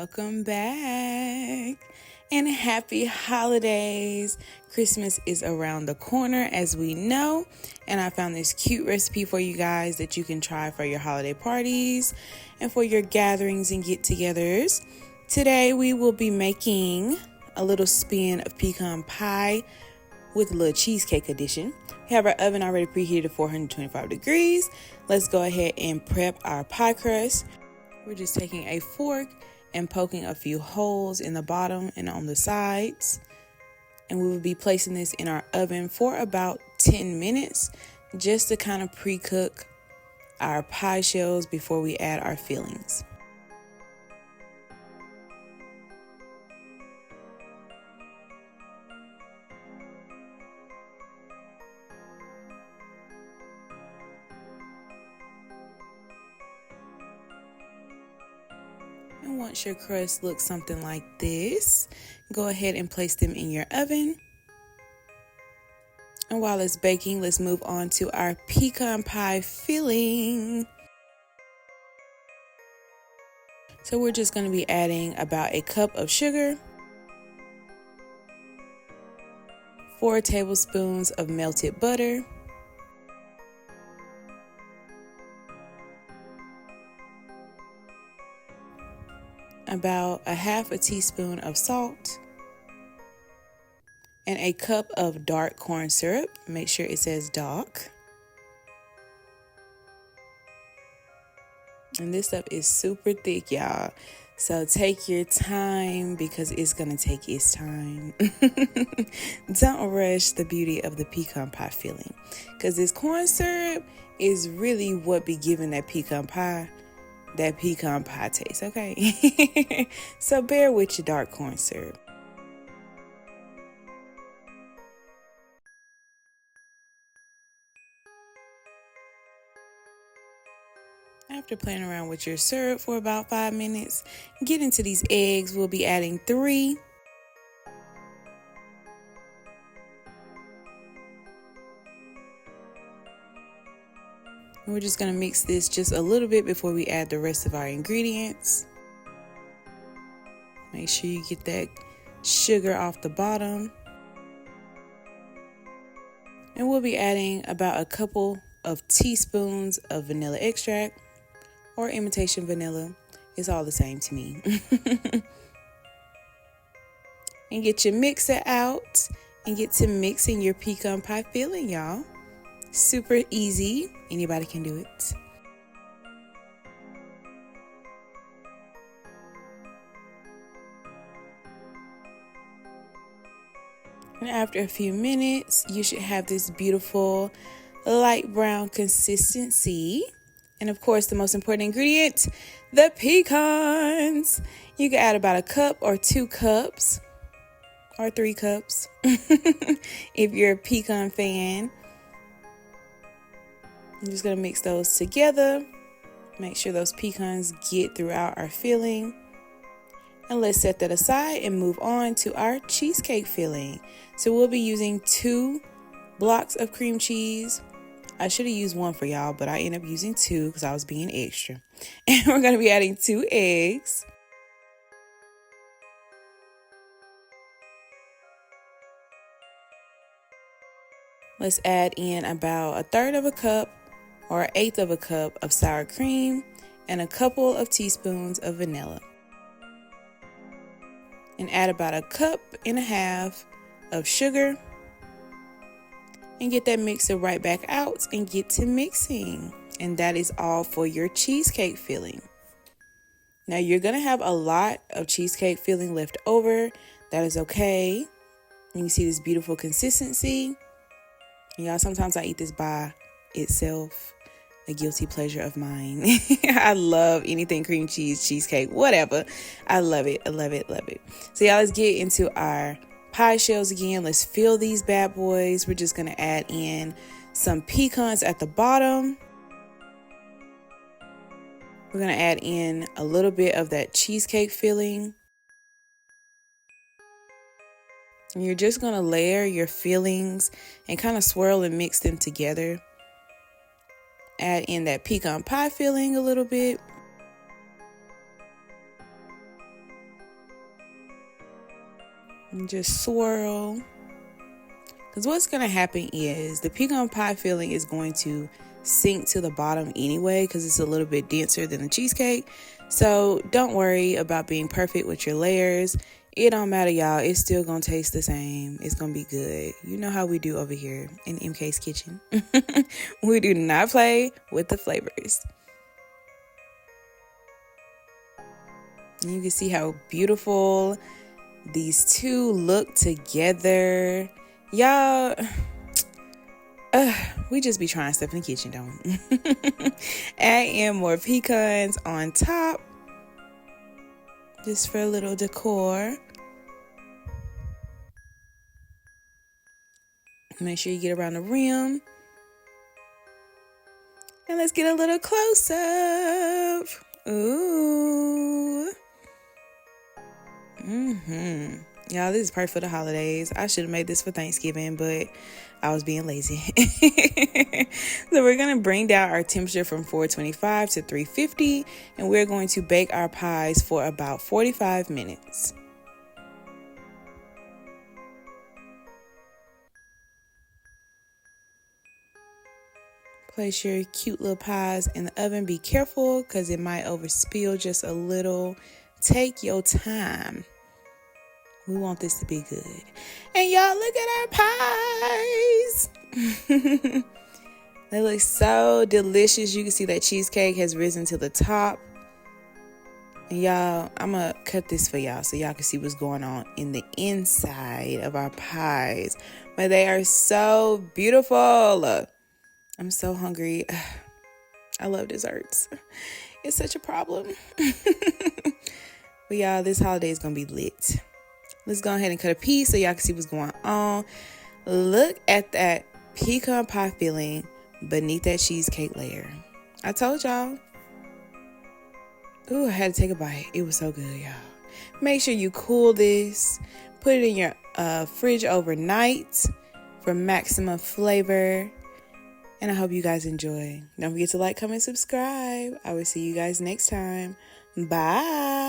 Welcome back and happy holidays. Christmas is around the corner, as we know, and I found this cute recipe for you guys that you can try for your holiday parties and for your gatherings and get-togethers. Today we will be making a little spin of pecan pie with a little cheesecake edition. We have our oven already preheated to 425 degrees. Let's go ahead and prep our pie crust. We're just taking a fork and poking a few holes in the bottom and on the sides. And we will be placing this in our oven for about 10 minutes just to kind of pre-cook our pie shells before we add our fillings. And once your crust looks something like this, go ahead and place them in your oven. And while it's baking, let's move on to our pecan pie filling. So we're just going to be adding about a cup of sugar, 4 tablespoons of melted butter, about a half a teaspoon of salt, and a cup of dark corn syrup. Make sure it says dark. And this stuff is super thick, y'all. So take your time because it's going to take its time. Don't rush the beauty of the pecan pie filling, because this corn syrup is really what be giving that pecan pie taste, okay? So bear with your dark corn syrup. After playing around with your syrup for about 5 minutes, get into these eggs. We'll be adding 3. And we're just going to mix this just a little bit before we add the rest of our ingredients. Make sure you get that sugar off the bottom. And we'll be adding about a couple of teaspoons of vanilla extract or imitation vanilla. It's all the same to me. And get your mixer out and get to mixing your pecan pie filling, y'all. Super easy. Anybody can do it. And after a few minutes, you should have this beautiful light brown consistency. And of course, the most important ingredient, the pecans. You can add about a cup or 2 cups or 3 cups if you're a pecan fan. I'm just going to mix those together. Make sure those pecans get throughout our filling. And let's set that aside and move on to our cheesecake filling. So we'll be using 2 blocks of cream cheese. I should have used 1 for y'all, but I ended up using 2 because I was being extra. And we're going to be adding 2 eggs. Let's add in about 1/3 of a cup or 1/8 of a cup of sour cream and a couple of teaspoons of vanilla. And add about 1.5 cups of sugar. And get that mixer right back out and get to mixing. And that is all for your cheesecake filling. Now you're going to have a lot of cheesecake filling left over. That is okay. You can see this beautiful consistency. And y'all, sometimes I eat this by itself. A guilty pleasure of mine. I love anything cream cheese, cheesecake, whatever. I love it. I love it. Love it. So y'all, let's get into our pie shells again. Let's fill these bad boys. We're just going to add in some pecans at the bottom. We're going to add in a little bit of that cheesecake filling. And you're just going to layer your fillings and kind of swirl and mix them together. Add in that pecan pie filling a little bit. And just swirl. Because what's going to happen is the pecan pie filling is going to sink to the bottom anyway because it's a little bit denser than the cheesecake. So don't worry about being perfect with your layers. It don't matter, y'all. It's still going to taste the same. It's going to be good. You know how we do over here in MK's kitchen. We do not play with the flavors. And you can see how beautiful these two look together. Y'all, we just be trying stuff in the kitchen, don't we? Add in more pecans on top, just for a little decor. Make sure you get around the rim. And let's get a little close up. Ooh. Y'all, this is perfect for the holidays. I should have made this for Thanksgiving, but I was being lazy. So we're going to bring down our temperature from 425 to 350, and we're going to bake our pies for about 45 minutes. Place your cute little pies in the oven. Be careful because it might overspill just a little. Take your time. We want this to be good. And y'all, look at our pies. They look so delicious. You can see that cheesecake has risen to the top. And y'all, I'm going to cut this for y'all so y'all can see what's going on in the inside of our pies. But they are so beautiful. I'm so hungry. I love desserts. It's such a problem. But y'all, this holiday is going to be lit. Let's go ahead and cut a piece so y'all can see what's going on. Look at that pecan pie filling beneath that cheesecake layer. I told y'all. Ooh, I had to take a bite. It was so good, y'all. Make sure you cool this. Put it in your fridge overnight for maximum flavor. And I hope you guys enjoy. Don't forget to like, comment, subscribe. I will see you guys next time. Bye.